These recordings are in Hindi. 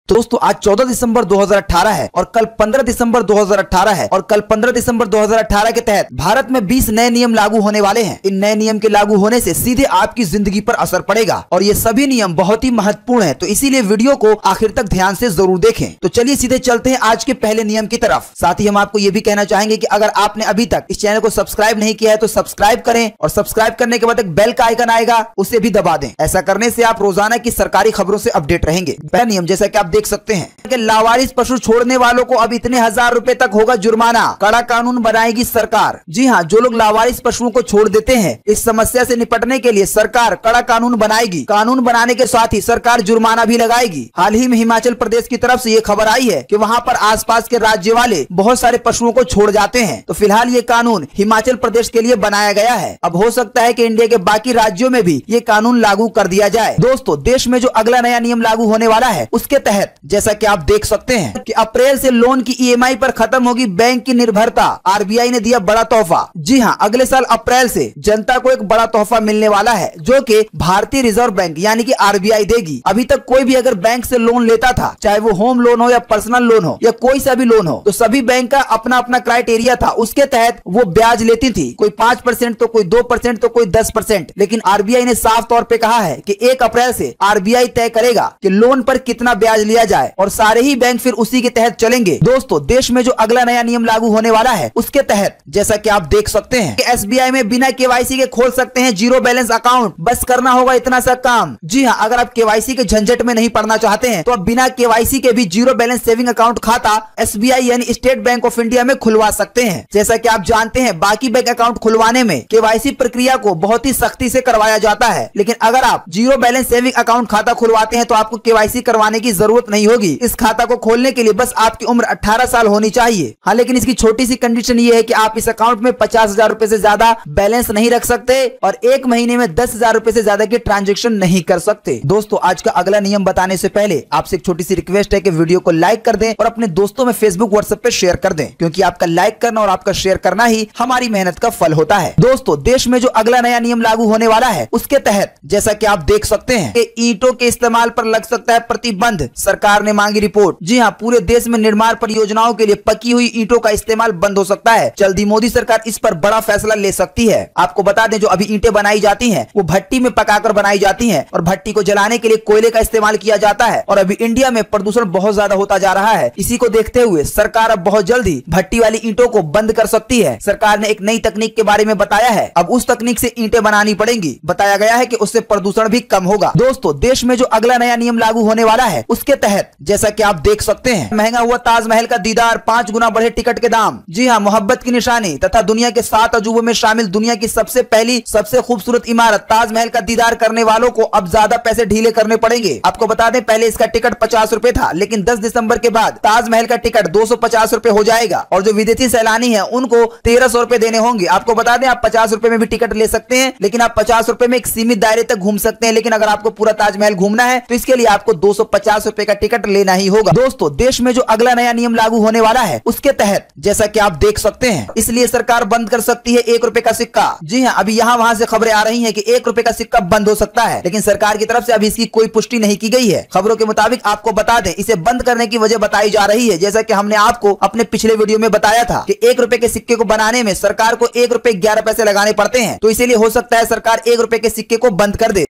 तो दोस्तों आज 14 दिसंबर 2018 है और कल 15 दिसंबर 2018 है और कल 15 दिसंबर 2018 के तहत भारत में 20 नए नियम लागू होने वाले हैं। इन नए नियम के लागू होने से सीधे आपकी जिंदगी पर असर पड़ेगा और ये सभी नियम बहुत ही महत्वपूर्ण है, तो इसीलिए वीडियो को आखिर तक ध्यान से जरूर देखें। तो चलिए सीधे चलते हैं आज के पहले नियम की तरफ। साथ ही हम आपको ये भी कहना चाहेंगे कि अगर आपने अभी तक इस चैनल को सब्सक्राइब नहीं किया है तो सब्सक्राइब करें और सब्सक्राइब करने के बाद एक बेल का आइकन आएगा उसे भी दबा दें। ऐसा करने से आप रोजाना की सरकारी खबरों से अपडेट रहेंगे। पहला नियम जैसा कि आप देख सकते हैं कि लावारिस पशु छोड़ने वालों को अब इतने 1000 रुपए तक होगा जुर्माना। कड़ा कानून बनाएगी सरकार। जी हाँ, जो लोग लावारिस पशुओं को छोड़ देते हैं, इस समस्या से निपटने के लिए सरकार कड़ा कानून बनाएगी। कानून बनाने के साथ ही सरकार जुर्माना भी लगाएगी। हाल ही में हिमाचल प्रदेश की तरफ से ये खबर आई है कि वहाँ पर आसपास के राज्य वाले बहुत सारे पशुओं को छोड़ जाते हैं, तो फिलहाल ये कानून हिमाचल प्रदेश के लिए बनाया गया है। अब हो सकता है कि इंडिया के बाकी राज्यों में भी ये कानून लागू कर दिया जाए। दोस्तों, देश में जो अगला नया नियम लागू होने वाला है उसके तहत जैसा कि आप देख सकते हैं कि अप्रैल से लोन की ईएमआई पर खत्म होगी बैंक की निर्भरता। आरबीआई ने दिया बड़ा तोहफा। जी हाँ, अगले साल अप्रैल से जनता को एक बड़ा तोहफा मिलने वाला है जो कि भारतीय रिजर्व बैंक यानी कि आरबीआई देगी। अभी तक कोई भी अगर बैंक से लोन लेता था, चाहे वो होम लोन हो या पर्सनल लोन हो या कोई सा भी लोन हो, तो सभी बैंक का अपना अपना क्राइटेरिया था। उसके तहत वो ब्याज लेती थी, कोई 5% तो कोई 2% तो कोई 10%। लेकिन आरबीआई ने साफ तौर पे कहा है कि 1 अप्रैल से आरबीआई तय करेगा कि लोन पर कितना ब्याज लिया जाए और सारे ही बैंक फिर उसी के तहत चलेंगे। दोस्तों, देश में जो अगला नया नियम लागू होने वाला है उसके तहत जैसा कि आप देख सकते हैं कि एसबीआई में बिना केवाईसी के खोल सकते हैं जीरो बैलेंस अकाउंट। बस करना होगा इतना सा काम। जी हाँ, अगर आप केवाईसी के झंझट में नहीं पड़ना चाहते हैं तो आप बिना केवाईसी के भी जीरो बैलेंस सेविंग अकाउंट खाता एसबीआई यानी स्टेट बैंक ऑफ इंडिया में खुलवा सकते हैं। जैसा कि आप जानते हैं, बाकी बैंक अकाउंट खुलवाने में केवाईसी प्रक्रिया को बहुत ही सख्ती से करवाया जाता है, लेकिन अगर आप जीरो बैलेंस सेविंग अकाउंट खाता खुलवाते हैं तो आपको केवाईसी करवाने की जरूरत नहीं होगी। इस खाता को खोलने के लिए बस आपकी उम्र 18 साल होनी चाहिए। हाँ, लेकिन इसकी छोटी सी कंडीशन ये है कि आप इस अकाउंट में 50,000 रुपए से ज्यादा बैलेंस नहीं रख सकते और 1 महीने में 10,000 रुपए से ज्यादा की ट्रांजैक्शन नहीं कर सकते। दोस्तों, आज का अगला नियम बताने से पहले आपसे एक छोटी सी रिक्वेस्ट है कि वीडियो को लाइक कर दें और अपने दोस्तों में फेसबुक व्हाट्सएप पे शेयर कर दें, क्योंकि आपका लाइक करना और आपका शेयर करना ही हमारी मेहनत का फल होता है। दोस्तों, देश में जो अगला नया नियम लागू होने वाला है उसके तहत जैसा कि आप देख सकते हैं कि ईंटों के इस्तेमाल पर लग सकता है प्रतिबंध। सरकार ने मांगी रिपोर्ट। जी हाँ, पूरे देश में निर्माण परियोजनाओं के लिए पकी हुई ईंटों का इस्तेमाल बंद हो सकता है। जल्दी मोदी सरकार इस पर बड़ा फैसला ले सकती है। आपको बता दें, जो अभी ईंटें बनाई जाती हैं वो भट्टी में पकाकर बनाई जाती हैं और भट्टी को जलाने के लिए कोयले का इस्तेमाल किया जाता है। और अभी इंडिया में प्रदूषण बहुत ज्यादा होता जा रहा है। इसी को देखते हुए सरकार अब बहुत जल्दी भट्टी वाली ईंटों को बंद कर सकती है। सरकार ने एक नई तकनीक के बारे में बताया है। अब उस तकनीक से ईंटें बनानी पड़ेंगी। बताया गया है कि उससे प्रदूषण भी कम होगा। दोस्तों, देश में जो अगला नया नियम लागू होने वाला है उसके तहत जैसा कि आप देख सकते हैं, महंगा हुआ ताजमहल का दीदार, 5 गुना बढ़े टिकट के दाम। जी हाँ, मोहब्बत की निशानी तथा दुनिया के 7 अजूबों में शामिल दुनिया की सबसे पहली सबसे खूबसूरत इमारत ताजमहल का दीदार करने वालों को अब ज्यादा पैसे ढीले करने पड़ेंगे। आपको बता दें, पहले इसका टिकट 50 रुपए था, लेकिन 10 दिसंबर के बाद ताजमहल का टिकट 250 रुपए हो जाएगा और जो विदेशी सैलानी है उनको 1300 रुपए देने होंगे। आपको बता दें, आप 50 रुपए में भी टिकट ले सकते हैं, लेकिन आप 50 रुपए में एक सीमित दायरे तक घूम सकते हैं। लेकिन अगर आपको पूरा ताजमहल घूमना है तो इसके लिए आपको 250 रुपए का टिकट लेना ही होगा। दोस्तों, देश में जो अगला नया नियम लागू होने वाला है उसके तहत जैसा कि आप देख सकते हैं, इसलिए सरकार बंद कर सकती है 1 रुपए का सिक्का। जी हाँ, अभी यहाँ वहाँ से खबरें आ रही हैं कि 1 रुपए का सिक्का बंद हो सकता है, लेकिन सरकार की तरफ से अभी इसकी कोई पुष्टि नहीं की गई है। खबरों के मुताबिक आपको बता दें, इसे बंद करने की वजह बताई जा रही है, जैसा कि हमने आपको अपने पिछले वीडियो में बताया था कि 1 रुपए के सिक्के को बनाने में सरकार को 1 रुपए 11 पैसे लगाने पड़ते हैं, तो इसीलिए हो सकता है सरकार 1 रुपए के सिक्के को बंद कर दे।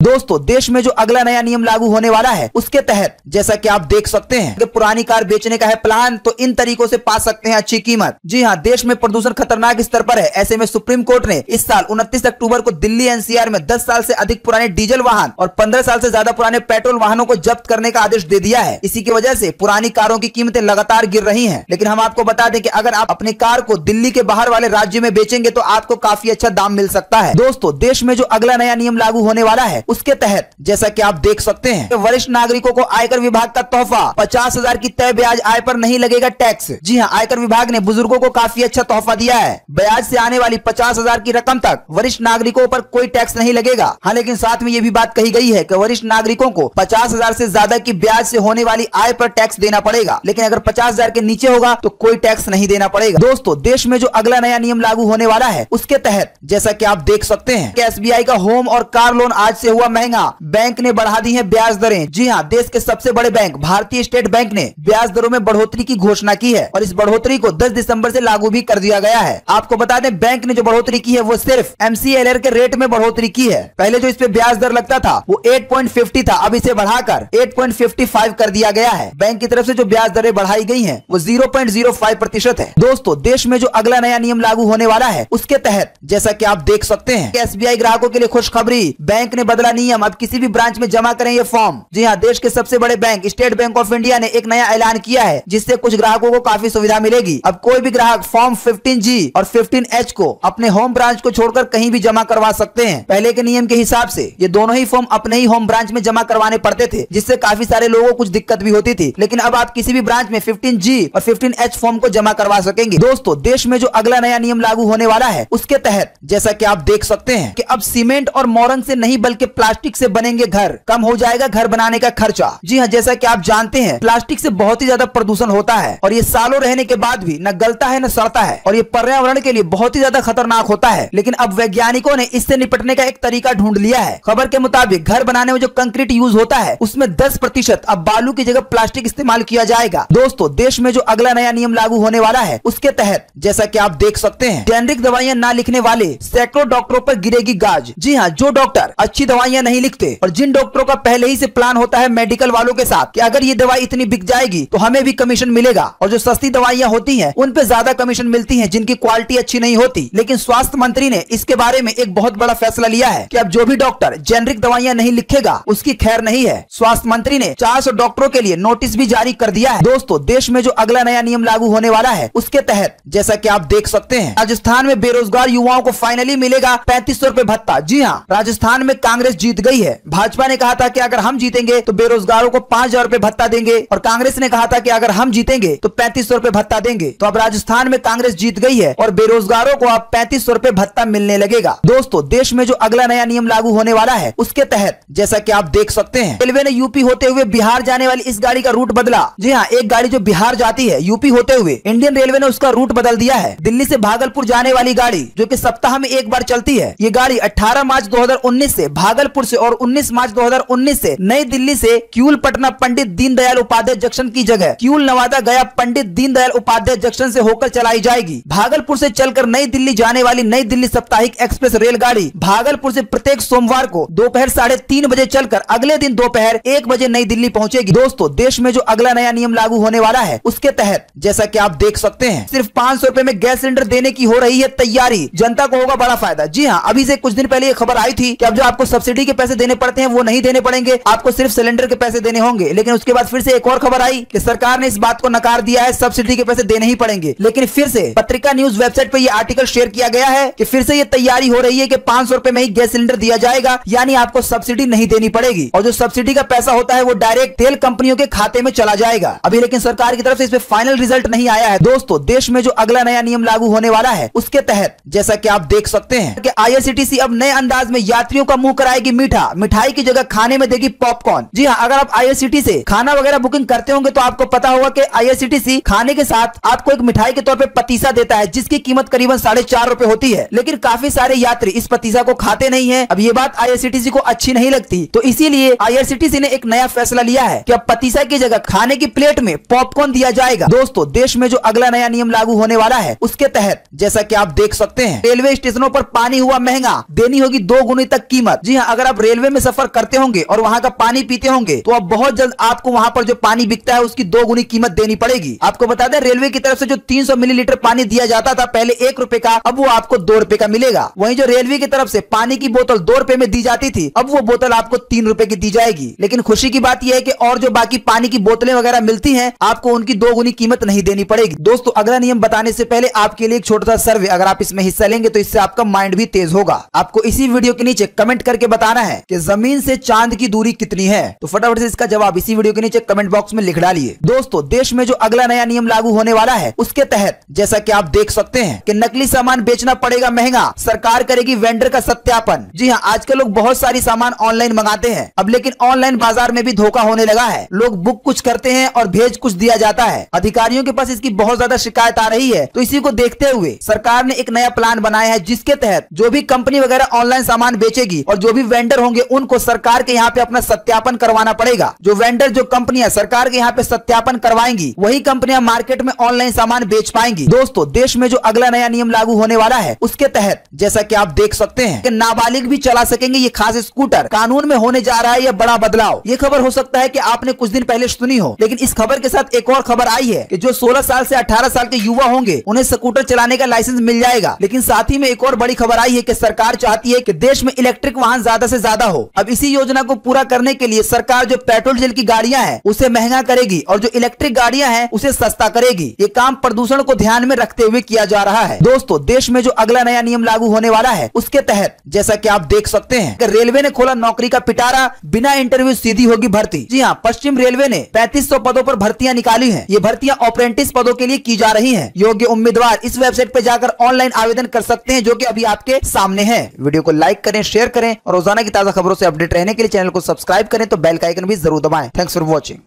दोस्तों, देश में जो अगला नया नियम लागू होने वाला है उसके तहत जैसा कि आप देख सकते हैं कि पुरानी कार बेचने का है प्लान तो इन तरीकों से पा सकते हैं अच्छी कीमत। जी हाँ, देश में प्रदूषण खतरनाक स्तर पर है। ऐसे में सुप्रीम कोर्ट ने इस साल 29 अक्टूबर को दिल्ली एनसीआर में 10 साल से अधिक पुराने डीजल वाहन और 15 साल से ज्यादा पुराने पेट्रोल वाहनों को जब्त करने का आदेश दे दिया है। इसी की वजह से पुरानी कारों की कीमतें लगातार गिर रही है। लेकिन हम आपको बता दें कि अगर आप अपनी कार को दिल्ली के बाहर वाले राज्य में बेचेंगे तो आपको काफी अच्छा दाम मिल सकता है। दोस्तों, देश में जो अगला नया नियम लागू होने वाला है उसके तहत जैसा कि आप देख सकते हैं, वरिष्ठ नागरिकों को आयकर विभाग का तोहफा, 50,000 की तय ब्याज आय पर नहीं लगेगा टैक्स। जी हां, आयकर विभाग ने बुजुर्गों को काफी अच्छा तोहफा दिया है। ब्याज से आने वाली 50,000 की रकम तक वरिष्ठ नागरिकों पर कोई टैक्स नहीं लगेगा। हाँ, लेकिन साथ में ये भी बात कही गई है कि वरिष्ठ नागरिकों को 50,000 से ज्यादा की ब्याज से होने वाली आय पर टैक्स देना पड़ेगा, लेकिन अगर 50,000 के नीचे होगा तो कोई टैक्स नहीं देना पड़ेगा। दोस्तों, देश में जो अगला नया नियम लागू होने वाला है उसके तहत जैसा कि आप देख सकते हैं कि एसबीआई का होम और कार लोन आज से हुआ महंगा, बैंक ने बढ़ा दी है ब्याज दरें। जी हाँ, देश के सबसे बड़े बैंक भारतीय स्टेट बैंक ने ब्याज दरों में बढ़ोतरी की घोषणा की है और इस बढ़ोतरी को 10 दिसंबर से लागू भी कर दिया गया है। आपको बता दें, बैंक ने जो बढ़ोतरी की है वो सिर्फ MCLR के रेट में बढ़ोतरी की है। पहले जो इस पे ब्याज दर लगता था वो 8.50 था, अब इसे बढ़ाकर 8.55 कर दिया गया है। बैंक की तरफ से जो ब्याज दरें बढ़ाई गई हैं वो 0.05% है। दोस्तों, देश में जो अगला नया नियम लागू होने वाला है उसके तहत जैसा कि आप देख सकते हैं, SBI ग्राहकों के लिए खुशखबरी, बैंक ने बदला नियम, अब किसी भी ब्रांच में जमा करें ये फॉर्म। जी हाँ, देश के सबसे बड़े bank state bank of India ने एक नया ऐलान किया है जिससे कुछ ग्राहकों को काफी सुविधा मिलेगी। अब कोई भी ग्राहक फॉर्म 15G और 15H को अपने होम ब्रांच को छोड़कर कहीं भी जमा करवा सकते हैं। पहले के नियम के हिसाब से ये दोनों ही फॉर्म अपने ही होम ब्रांच में जमा करवाने पड़ते थे, जिससे काफी सारे लोगों को कुछ दिक्कत भी होती थी, लेकिन अब आप किसी भी ब्रांच में 15G और 15H फॉर्म को जमा करवा सकेंगे। दोस्तों, देश में जो अगला नया नियम लागू होने वाला है उसके तहत जैसा कि आप देख सकते हैं कि अब सीमेंट और मोरंग से नहीं बल्कि प्लास्टिक से बनेंगे घर, कम हो जाएगा घर बनाने का खर्चा। जी हाँ, जैसा कि आप जानते हैं, प्लास्टिक से बहुत ही ज्यादा प्रदूषण होता है और ये सालों रहने के बाद भी न गलता है न सड़ता है और ये पर्यावरण के लिए बहुत ही ज्यादा खतरनाक होता है। लेकिन अब वैज्ञानिकों ने इससे निपटने का एक तरीका ढूंढ लिया है। खबर के मुताबिक घर बनाने में जो कंक्रीट यूज होता है उसमें 10% अब बालू की जगह प्लास्टिक इस्तेमाल किया जाएगा। दोस्तों, देश में जो अगला नया नियम लागू होने वाला है उसके तहत जैसा कि आप देख सकते हैं, जेनरिक दवाइयां ना लिखने वाले सैकड़ों डॉक्टरों पर गिरेगी गाज। जी हाँ, जो डॉक्टर अच्छी दवाइयां नहीं लिखते और जिन डॉक्टरों का पहले ही से प्लान होता है मेडिकल वालों के साथ कि अगर ये दवाई इतनी बिक जाएगी तो हमें भी कमीशन मिलेगा, और जो सस्ती दवाइयां होती हैं उन पे ज्यादा कमीशन मिलती है जिनकी क्वालिटी अच्छी नहीं होती। लेकिन स्वास्थ्य मंत्री ने इसके बारे में एक बहुत बड़ा फैसला लिया है कि अब जो भी डॉक्टर जेनरिक दवाइयां नहीं लिखेगा उसकी खैर नहीं है। स्वास्थ्य मंत्री ने 400 डॉक्टरों के लिए नोटिस भी जारी कर दिया है। दोस्तों, देश में जो अगला नया नियम लागू होने वाला है उसके तहत जैसा कि आप देख सकते हैं, राजस्थान में बेरोजगार युवाओं को फाइनली मिलेगा 3500 रुपए भत्ता। जी हाँ, राजस्थान में कांग्रेस जीत गई है। भाजपा ने कहा था कि अगर हम जीतेंगे तो बेरोजगारों को 5000 रुपए भत्ता देंगे और कांग्रेस ने कहा था कि अगर हम जीतेंगे तो 3500 रुपए भत्ता देंगे। तो अब राजस्थान में कांग्रेस जीत गई है और बेरोजगारों को अब 3500 रुपए भत्ता मिलने लगेगा। दोस्तों, देश में जो अगला नया नियम लागू होने वाला है उसके तहत जैसा कि आप देख सकते हैं, रेलवे ने यूपी होते हुए बिहार जाने वाली इस गाड़ी का रूट बदला। जी हाँ, एक गाड़ी जो बिहार जाती है यूपी होते हुए, इंडियन रेलवे ने उसका रूट बदल दिया है। दिल्ली से भागलपुर जाने वाली गाड़ी जो कि सप्ताह में एक बार चलती है, ये गाड़ी 18 मार्च 2019 से भागलपुर से और 19 मार्च 2019 से नई दिल्ली से क्यूल पटना पंडित दीनदयाल उपाध्याय जंक्शन की जगह क्यूल नवादा गया पंडित दीनदयाल उपाध्याय जंक्शन से होकर चलाई जाएगी। भागलपुर से चलकर नई दिल्ली जाने वाली नई दिल्ली साप्ताहिक एक्सप्रेस रेलगाड़ी भागलपुर से प्रत्येक सोमवार को दोपहर 3:30 बजे चलकर अगले दिन दोपहर 1 बजे नई दिल्ली पहुंचेगी। दोस्तों, देश में जो अगला नया नियम लागू होने वाला है उसके तहत जैसा कि आप देख सकते हैं, सिर्फ 500 रुपए में गैस सिलेंडर देने की हो रही है तैयारी। जनता को होगा बड़ा फायदा। जी हाँ, अभी से कुछ दिन पहले ये खबर आई थी कि अब जो आपको सब्सिडी के पैसे देने पड़ते हैं वो नहीं देने पड़ेंगे, आपको सिर्फ सिलेंडर के पैसे देने होंगे। लेकिन उसके बाद फिर से एक और खबर आई कि सरकार ने इस बात को नकार दिया है, सब्सिडी के पैसे देने ही पड़ेंगे। लेकिन फिर से पत्रिका न्यूज वेबसाइट पे ये आर्टिकल शेयर किया गया है कि फिर से ये तैयारी हो रही है कि 500 रुपए में ही गैस सिलेंडर दिया जाएगा, यानी आपको सब्सिडी नहीं देनी पड़ेगी और जो सब्सिडी का पैसा होता है वो डायरेक्ट तेल कंपनियों के खाते में चला जाएगा। अभी लेकिन सरकार की तरफ से इस पे फाइनल रिजल्ट नहीं आया है। दोस्तों, देश में जो अगला नया नियम लागू होने वाला है उसके तहत जैसा कि आप देख सकते हैं कि IRCTC अब नए अंदाज में यात्रियों का मुंह कराएगी मीठा, मिठाई की जगह खाने में देगी पॉपकॉर्न। जी हाँ, अगर आप IRCTC से खाना वगैरह बुकिंग करते होंगे तो आपको पता होगा कि IRCTC खाने के साथ आपको एक मिठाई के तौर पे पतीसा देता है जिसकी कीमत करीबन 4.5 रुपए होती है। लेकिन काफी सारे यात्री इस पतीसा को खाते नहीं है। अब ये बात IRCTC को अच्छी नहीं लगती, तो इसीलिए IRCTC ने एक नया फैसला लिया है कि अब पतीसा की जगह खाने की प्लेट में पॉपकॉर्न दिया जाएगा। दोस्तों, देश में जो अगला नया नियम लागू होने वाला है उसके तहत जैसा कि आप देख सकते हैं, रेलवे स्टेशनों पर पानी हुआ महंगा, देनी होगी 2 गुनी तक कीमत। जी हाँ, अगर आप रेलवे में सफर करते होंगे और वहाँ का पानी पीते होंगे तो अब बहुत जल्द आपको वहाँ पर जो पानी बिकता है उसकी 2 गुनी कीमत देनी पड़ेगी। आपको बता दें, रेलवे की तरफ से जो 300 मिलीलीटर पानी दिया जाता था पहले 1 रुपए का, अब वो आपको 2 रुपए का मिलेगा। वहीं जो रेलवे की तरफ से पानी की बोतल 2 रुपए में दी जाती थी, अब वो बोतल आपको 3 रुपए की दी जाएगी। लेकिन खुशी की बात यह है कि और जो बाकी पानी की बोतलें वगैरह मिलती हैं, आपको उनकी 2 गुनी कीमत नहीं देनी पड़ेगी। दोस्तों, अगला नियम बताने से पहले आपके लिए एक छोटा सा सर्वे, अगर आप इसमें हिस्सा लेंगे तो इससे आपका माइंड भी तेज होगा। आपको इसी वीडियो के नीचे कमेंट करके बताना है कि जमीन से चांद की दूरी कितनी है। तो फटाफट से इसका जवाब इसी वीडियो के नीचे कमेंट बॉक्स में लिख डालिए। दोस्तों, देश में जो अगला नया नियम लागू होने वाला है उसके तहत जैसा कि आप देख सकते हैं कि नकली सामान बेचना पड़ेगा महंगा, सरकार करेगी वेंडर का सत्यापन। जी हाँ, आजकल लोग बहुत सारी सामान ऑनलाइन मंगाते हैं। अब लेकिन ऑनलाइन बाजार में भी धोखा होने लगा है। लोग बुक कुछ करते हैं और भेज कुछ दिया जाता है। अधिकारियों के पास इसकी बहुत ज्यादा शिकायत आ रही है, तो इसी को देखते हुए सरकार ने एक नया प्लान बनाया है जिसके तहत जो भी कंपनी वगैरह ऑनलाइन सामान बेचेगी और जो भी वेंडर होंगे उनको सरकार के यहाँ पे अपना सत्यापन करवाना पड़ेगा। जो वेंडर, जो कंपनियां सरकार के यहाँ पे सत्यापन करवाएंगी वही कंपनियां मार्केट में ऑनलाइन सामान बेच पाएंगी। दोस्तों, देश में जो अगला नया नियम लागू होने वाला है उसके तहत जैसा कि आप देख सकते हैं कि नाबालिग भी चला सकेंगे ये खास स्कूटर। कानून में होने जा रहा है यह बड़ा बदलाव। ये खबर हो सकता है कि आपने कुछ दिन पहले सुनी हो, लेकिन इस खबर के साथ एक और खबर आई है कि जो 16 साल से 18 साल के युवा होंगे उन्हें स्कूटर चलाने का लाइसेंस मिल जाएगा। लेकिन साथ ही में एक और बड़ी खबर आई है कि सरकार चाहती है कि देश में इलेक्ट्रिक वाहन ज्यादा से ज्यादा हो। अब इसी योजना को पूरा करने के लिए सरकार जो पेट्रोल डीजल की गाड़ियां हैं उसे महंगा करेगी और जो इलेक्ट्रिक गाड़ियां हैं उसे सस्ता करेगी। ये काम प्रदूषण को ध्यान में रखते हुए किया जा रहा है। दोस्तों, देश में जो अगला नया नियम लागू होने वाला है उसके तहत जैसा कि आप देख सकते हैं कि रेलवे ने खोला नौकरी का पिटारा, बिना इंटरव्यू सीधी होगी भर्ती। जी हाँ, पश्चिम रेलवे ने 3500 पदों पर भर्तियां निकाली हैं। ये भर्तियां अप्रेंटिस पदों के लिए की जा रही हैं। योग्य उम्मीदवार इस वेबसाइट पर जाकर ऑनलाइन आवेदन कर सकते हैं, जो कि अभी आपके सामने है। वीडियो को लाइक करें, शेयर करें और रोजाना की ताजा खबरों से अपडेट रहने के लिए चैनल को सब्सक्राइब करें तो बेल का आइकन भी जरूर दबाएं। Thanks for watching.